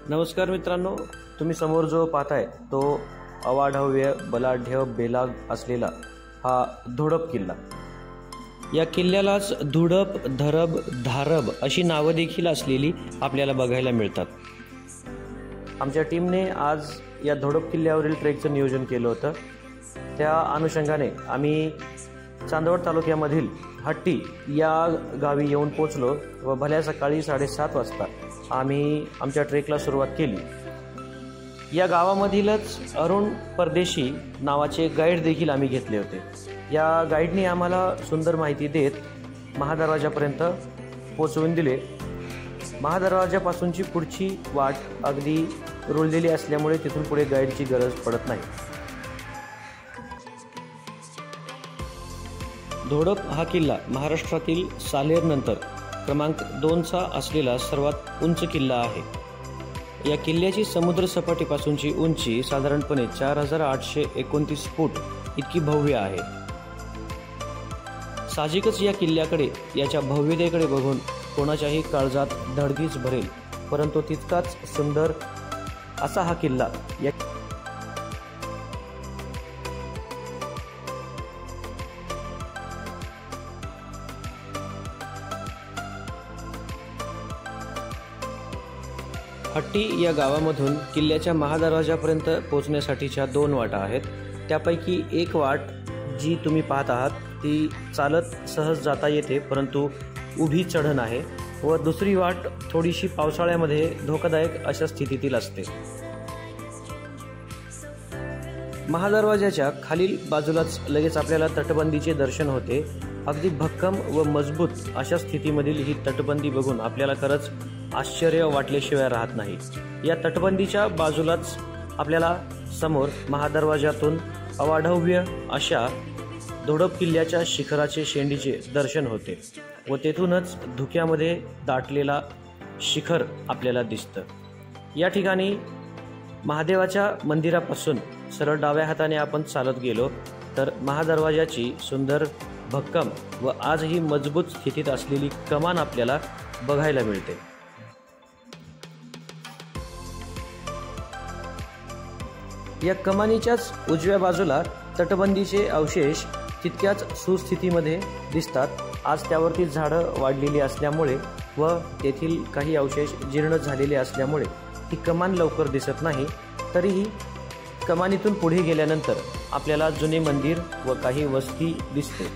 नमस्कार मित्रांनो, तुम्ही समोर जो पाहताय तो अवाढव्य बलाढ्य बेलाग असलेला हा धोडप किल्ला। या किल्ल्यालाच धुडप, धरब, धारब अशी नावं देखील असलेली आपल्याला बघायला मिळतात। आमच्या टीमने आज या धोडप किल्ल्यावरील ट्रेकचं नियोजन केलं होतं। त्या अनुषंगाने आम्ही चांदवड तालुक्यामधील हट्टी या गावी येऊन पोचलो व भल्या सकाळी 7:30 वाजता आम्ही आमच्या ट्रेकला सुरुवात केली। या गावामधीलच अरुण परदेशी नावाचे गाईड देखील आम्ही घेतले होते। या गाईडने आम्हाला सुंदर माहिती देत महादरवाजापर्यंत पोहोचवून दिले। महादरवाजापासूनची पुढची वाट अगदी रुळलेली असल्यामुळे तिथून पुढे गाईडची गरज पडत नाही। धोडप हा किल्ला महाराष्ट्रातील सालेर नंतर क्रमांक 2चा असलेला सर्वात उंच किल्ला आहे। या किल्ल्याची समुद्र सपाटीपासूनची उंची साधारणपणे 4829 फूट इतकी भव्य आहे। साहजिकच या किल्ल्याकडे, याच्या भव्यतेकडे बघून कोणाच्याही काळजात धडकीच भरेल, परंतु तितकाच सुंदर असा हा किल्ला हट्टी या गावामधून किल्ल्याच्या महादरवाजापर्यंत पोहोचण्यासाठीच्या 2 वाटा आहेत। त्यापैकी एक वाट जी तुम्ही पाहत आहात ती चालत सहज जाता येते, परंतु उभी चढण आहे व दुसरी वाट थोडीशी पावसाळ्यामध्ये धोकादायक अशा स्थितीतील असते। महादरवाजाच्या खालील बाजूलाच लगेच आपल्याला तटबंदीचे दर्शन होते। अगदी भक्कम व मजबूत अशा स्थितीमधील ही तटबंदी बघून आपल्याला खरंच आश्चर्य वाटल्याशिवाय राहत नाही। या तटबंदीच्या बाजूलाच आपल्याला समोर महादरवाजातून अवाढव्य अशा धोडप किल्ल्याच्या शिखराचे शेंडीचे दर्शन होते व तेथूनच धुक्यामध्ये दाटलेला शिखर आपल्याला दिसतं। या ठिकाणी महादेवाच्या मंदिरापासून सरळ डाव्या हाताने आपण चालत गेलो तर महादरवाजाची सुंदर, भक्कम व आजही मजबूत स्थितीत असलेली कमान आपल्याला बघायला मिळते। या कमानीच्याच उजव्या बाजूला तटबंदीचे अवशेष तितक्याच सुस्थितीमध्ये दिसतात। आज त्यावरती झाडं वाढलेली असल्यामुळे व तेथील काही अवशेष जीर्ण झालेले असल्यामुळे ती कमान लवकर दिसत नाही। तरीही कमानीतून पुढे गेल्यानंतर आपल्याला जुने मंदिर व काही वस्ती दिसते।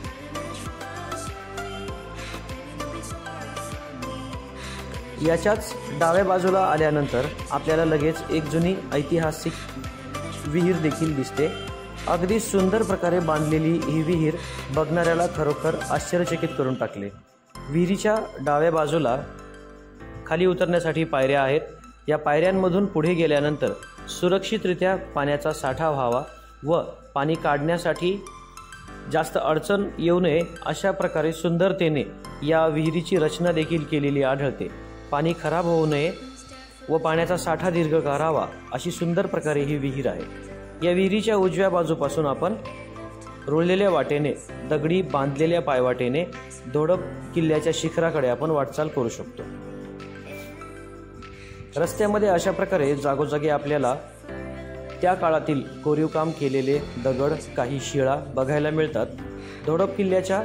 याच्याच डाव्या बाजूला आल्यानंतर आपल्याला लगेच एक जुनी ऐतिहासिक विहीर देखील दिसते। अगदी सुंदर प्रकारे बांधलेली ही विहीर बघणाऱ्याला खरोखर आश्चर्यचकित करून टाकले। विहिरीच्या डाव्या बाजूला खाली उतरण्यासाठी पायऱ्या आहेत। या पायऱ्यांमधून पुढे गेल्यानंतर सुरक्षितरित्या पाण्याचा साठा व्हावा व पाणी काढण्यासाठी जास्त अडचण येऊ नये अशा प्रकारे सुंदरतेने या विहिरीची रचना देखील केलेली आढळते। पाणी खराब होऊ नये व पाण्याचा साठा दीर्घकाळ राहावा अशी सुंदर प्रकारे ही विहीर आहे। या विहिरीच्या उजव्या बाजूपासून आपण रुळलेल्या वाटेने, दगडी बांधलेल्या पायवाटेने धोडप किल्ल्याच्या शिखराकडे आपण वाटचाल करू शकतो। रस्त्यामध्ये अशा प्रकारे जागोजागी आपल्याला त्या काळातील कोरीव काम केलेले दगड, काही शिळा बघायला मिळतात। धोडप किल्ल्याच्या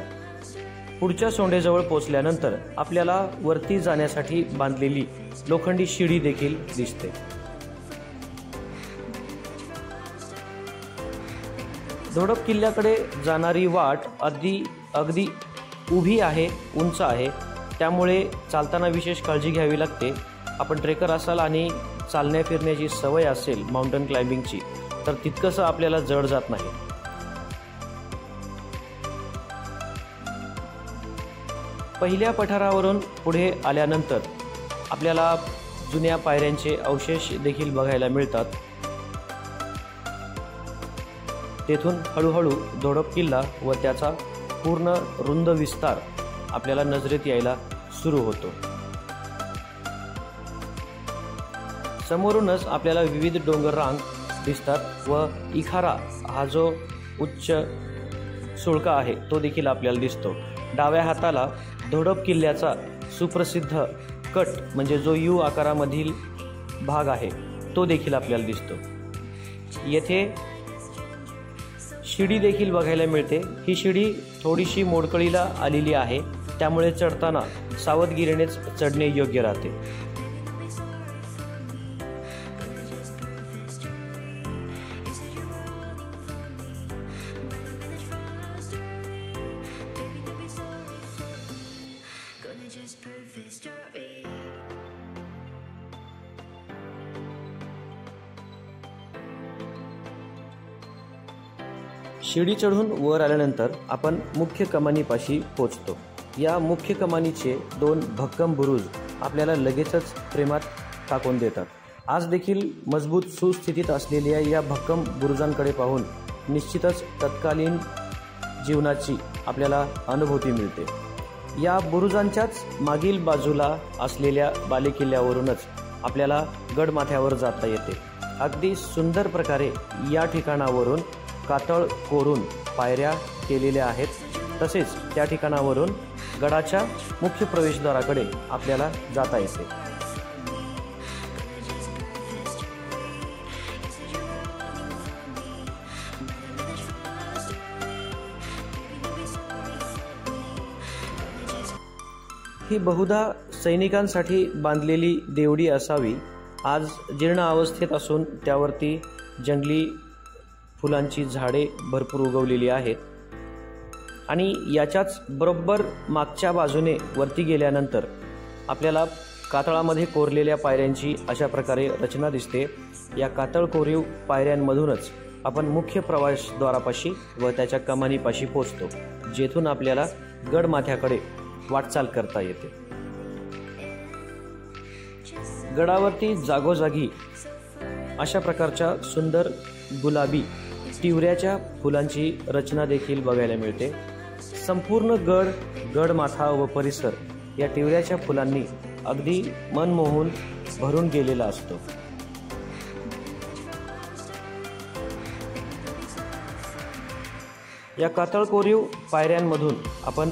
पुढच्या सोंडेजवळ पोहोचल्यानंतर आपल्याला वरती जाण्यासाठी बांधलेली लोखंडी शिडी देखील दिसते। धोडप किल्ल्याकडे जाणारी वाट अगदी उभी आहे, उंच आहे, त्यामुळे चालताना विशेष काळजी घ्यावी लागते। आपण ट्रेकर असाल आणि चालण्या फिरण्याची सवय असेल माउंटन क्लाइम्बिंगची तर तितकंसं आपल्याला जड जात नाही। पहिल्या पठारावरून पुढे आल्यानंतर आपल्याला जुन्या पायऱ्यांचे अवशेष देखील बघायला मिळतात। तेथून हळूहळू धोडप किल्ला व त्याचा पूर्ण रुंद विस्तार आपल्याला नजरेत यायला सुरू होतो। समोरूनच आपल्याला विविध डोंगर रांग दिसतात व इखारा हा जो उच्च सुळका आहे तो देखील आपल्याला दिसतो। डाव्या हाताला धोडप किल्ल्याचा सुप्रसिद्ध कट म्हणजे जो यू आकारामधील भाग आहे तो देखील आपल्याला दिसतो। येथे शिडी देखील बघायला मिळते। ही शिडी थोडीशी मोडकळीला आलेली आहे, त्यामुळे चढताना सावधगिरीनेच चढणे योग्य राहते। शिडी चढून वर आल्यानंतर आपण मुख्य कमानीपाशी पोहोचतो। या मुख्य कमानीचे 2 भक्कम बुरुज आपल्याला लगेचच प्रेमात टाकून देतात। आज देखील मजबूत सुस्थितीत असलेल्या या भक्कम बुरुजांकडे पाहून निश्चितच तत्कालीन जीवनाची आपल्याला अनुभूती मिळते। या बुरुजांच्याच मागील बाजूला असलेल्या बालेकिल्ल्यावरूनच आपल्याला गडमाथ्यावर जाता येते। अगदी सुंदर प्रकारे या ठिकाणावरून कातळ कोरून पायऱ्या केलेल्या आहेत। तसेच त्या ठिकाणावरून गडाच्या मुख्य प्रवेशद्वाराकडे आपल्याला जाता येते। ही बहुधा सैनिकांसाठी बांधलेली देवडी असावी। आज जीर्ण अवस्थेत असून त्यावरती जंगली फुलांची झाडे भरपूर उगवलेली आहेत आणि याच्याच बरोबर मागच्या बाजूने वरती गेल्यानंतर आपल्याला कातळामध्ये कोरलेल्या पायऱ्यांची अशा प्रकारे रचना दिसते। या कातळ कोरीव पायऱ्यांमधूनच आपण मुख्य प्रवेशद्वारापाशी व त्याच्या कमानीपाशी पोहोचतो, जेथून आपल्याला गडमाथ्याकडे वाटचाल करता येते। गडावरती जागोजागी अशा प्रकारच्या सुंदर गुलाबी तिवऱ्याच्या फुलांची रचना देखील बघायला मिळते। संपूर्ण गडमाथा व परिसर या तिवऱ्याच्या फुलांनी अगदी मनमोहून भरून गेलेला असतो। या कातळ कोरीव पायऱ्यांमधून आपण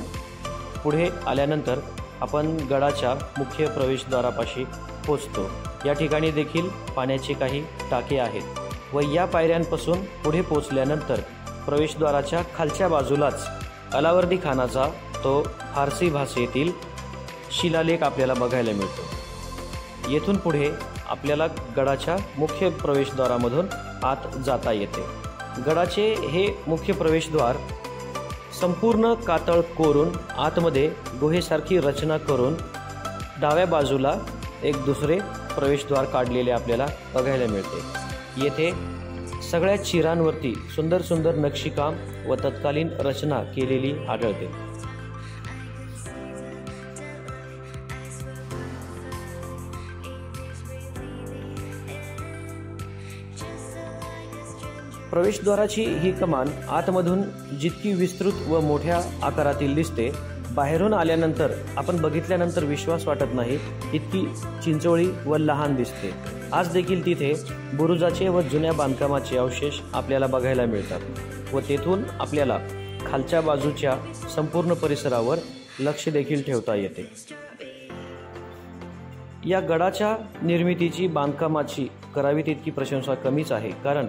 पुढे आल्यानंतर आपण गडाच्या मुख्य प्रवेशद्वारापाशी पोहोचतो। या ठिकाणी देखील पाण्याचे काही टाके आहेत व या पायऱ्यांपासून पुढे पोहोचल्यानंतर प्रवेशद्वाराच्या खालच्या बाजूलाच अलावर्दी खानाचा तो फारसी भाषेतील शिलालेख आपल्याला बघायला मिळतो। येथून पुढे आपल्याला गडाच्या मुख्य प्रवेशद्वारामधून आत जाता येते। गडाचे हे मुख्य प्रवेशद्वार संपूर्ण कातळ कोरून आतमध्ये गुहेसारखी रचना करून डाव्या बाजूला एक दुसरे प्रवेशद्वार काढलेले आपल्याला बघायला मिळते। येथे सगळ्या चिरांवरती सुंदर सुंदर नक्षीकाम व तत्कालीन रचना केलेली आढळते। प्रवेशद्वाराची ही कमान आतमधून जितकी विस्तृत व मोठ्या आकारातील दिसते, बाहेरून आल्यानंतर आपण बघितल्यानंतर विश्वास वाटत नाही इतकी चिंचोळी व लहान दिसते। आज देखील तिथे बुरुजाचे व जुन्या बांधकामाचे अवशेष आपल्याला बघायला मिळतात व तेथून आपल्याला खालच्या बाजूच्या संपूर्ण परिसरावर लक्ष देखील ठेवता येते। या गडाच्या निर्मितीची बांधकामाची करावी तितकी प्रशंसा कमीच आहे, कारण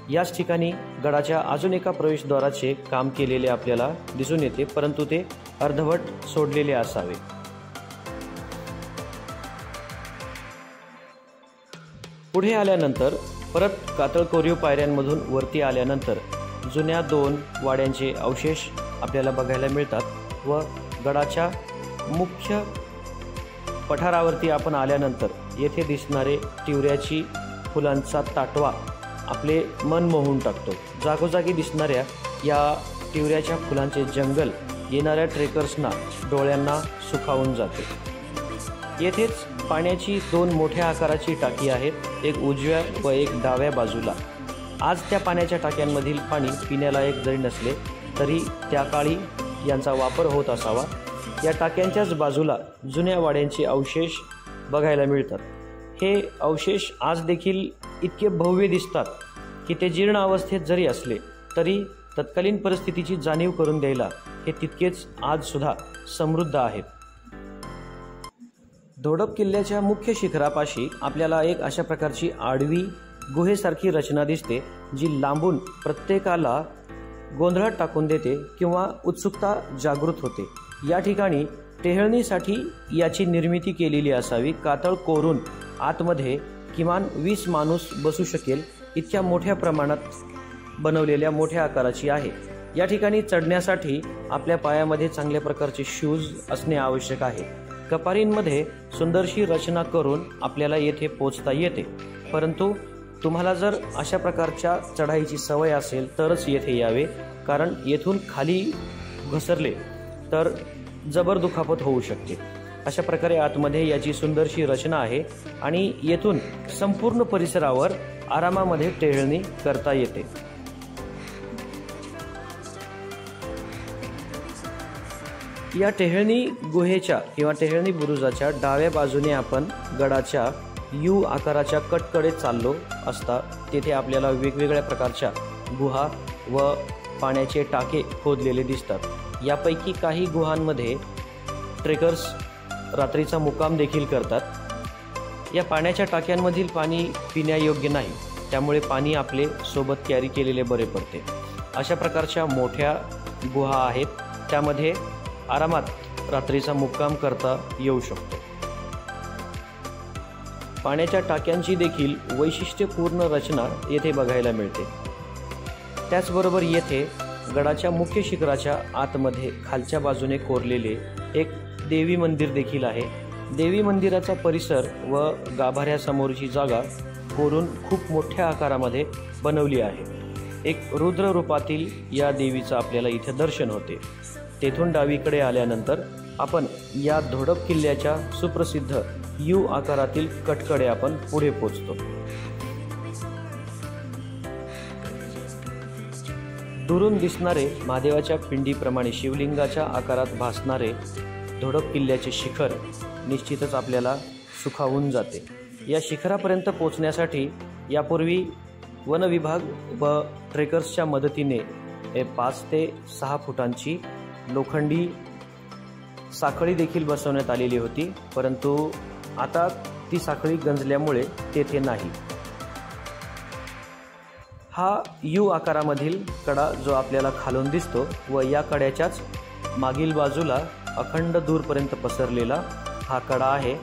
याच ठिकाणी गडाच्या अजून एका प्रवेशद्वाराचे काम केलेले आपल्याला दिसून येते, परंतु ते अर्धवट सोडलेले असावे। पुढे आल्यानंतर परत कातळ कोरीव पायऱ्यांमधून वरती आल्यानंतर जुन्या 2 वाड्यांचे अवशेष आपल्याला बघायला मिळतात व गडाच्या मुख्य पठारावरती आपण आल्यानंतर येथे दिसणारे तिवऱ्याची फुलांचा ताटवा आपले मन मोहून टाकतो। जागोजागी दिसणाऱ्या या तिवऱ्याच्या फुलांचे जंगल येणाऱ्या ट्रेकर्सना डोळ्यांना सुखावून जाते। येथेच पाण्याची 2 मोठ्या आकाराची टाकी आहेत, एक उजव्या व एक डाव्या बाजूला। आज त्या पाण्याच्या टाक्यांमधील पाणी पिण्यालायक जरी नसले तरी त्या काळी यांचा वापर होत असावा। या टाक्यांच्याच बाजूला जुन्या वाड्यांचे अवशेष बघायला मिळतात। हे अवशेष आज देखील इतके भव्य दिसतात की ते जीर्ण अवस्थेत जरी असले तरी तत्कालीन परिस्थितीची जाणीव करून द्यायला हे तितकेच आज सुद्धा समृद्ध आहेत। धोडप किल्ल्याच्या मुख्य शिखरापाशी आपल्याला एक अशा प्रकारची आडवी गुहेसारखी रचना दिसते, जी लांबून प्रत्येकाला गोंधळात टाकून देते किंवा उत्सुकता जागृत होते। या ठिकाणी टेहळणीसाठी याची निर्मिती केलेली असावी। कातळ कोरून आतमध्ये किमान 20 माणूस बसू शकेल इतक्या मोठ्या प्रमाणात बनवलेल्या मोठ्या आकाराची आहे। या ठिकाणी चढण्यासाठी आपल्या पायामध्ये चांगल्या प्रकारचे शूज असणे आवश्यक आहे। कपारींमध्ये सुंदरशी रचना करून आपल्याला येथे पोहोचता येते, परंतु तुम्हाला जर अशा प्रकारच्या चढाईची सवय असेल तरच येथे यावे, कारण येथून खाली घसरले तर जबर दुखापत होऊ शकते। अशा प्रकारे आतमध्ये याची सुंदरशी रचना आहे आणि येथून संपूर्ण परिसरावर आरामामध्ये टेहळणी करता येते। या टेहळणी गुहेच्या किंवा टेहळणी बुरुजाच्या डाव्या बाजूने आपण गडाच्या यू आकाराच्या कटकडे चाललो असता तेथे आपल्याला वेगवेगळ्या प्रकारच्या गुहा व पाण्याचे टाके खोदलेले दिसतात। यापैकी काही गुहांमध्ये ट्रेकर्स रात्रीचा मुक्काम देखील करतात। या पाण्याच्या टाक्यांमधील पाणी पिण्यायोग्य नाही, त्यामुळे पाणी आपले सोबत कॅरी केलेले बरे पडते। अशा प्रकारच्या मोठ्या गुहा आहेत, त्यामध्ये आरामात रात्रीचा मुक्काम करता येऊ शकतो। पाण्याच्या टाक्यांची देखील वैशिष्ट्यपूर्ण रचना येथे बघायला मिळते। त्याचबरोबर येथे गडाच्या मुख्य शिखराच्या आतमध्ये खालच्या बाजूने कोरलेले एक देवी मंदिर देखील आहे। देवी मंदिराचा परिसर व गाभाऱ्यासमोरची जागा कोरून खूप मोठ्या आकारामध्ये बनवली आहे। एक रुद्र रूपातील या देवीचं आपल्याला इथे दर्शन होते। तेथून डावीकडे आल्यानंतर आपण या धोडप किल्ल्याच्या सुप्रसिद्ध यू आकारातील कटकडे आपण पुढे पोहोचतो। दुरून दिसणारे महादेवाच्या पिंडीप्रमाणे शिवलिंगाच्या आकारात भासणारे धोडप किल्ल्याचे शिखर निश्चितच आपल्याला सुखावून जाते। या शिखरापर्यंत पोहोचण्यासाठी यापूर्वी वन विभाग व ट्रेकर्सच्या मदतीने 5 ते 6 फुटांची लोखंडी साखळी देखील बसवण्यात आलेली होती, परंतु आता ती साखळी गंजल्यामुळे तेथे नाही। हा यू आकारामधील कडा जो आपल्याला खालून दिसतो व या कड्याच्याच मागील बाजूला अखंड दूरपर्यंत पसरलेला हा कडा आहे।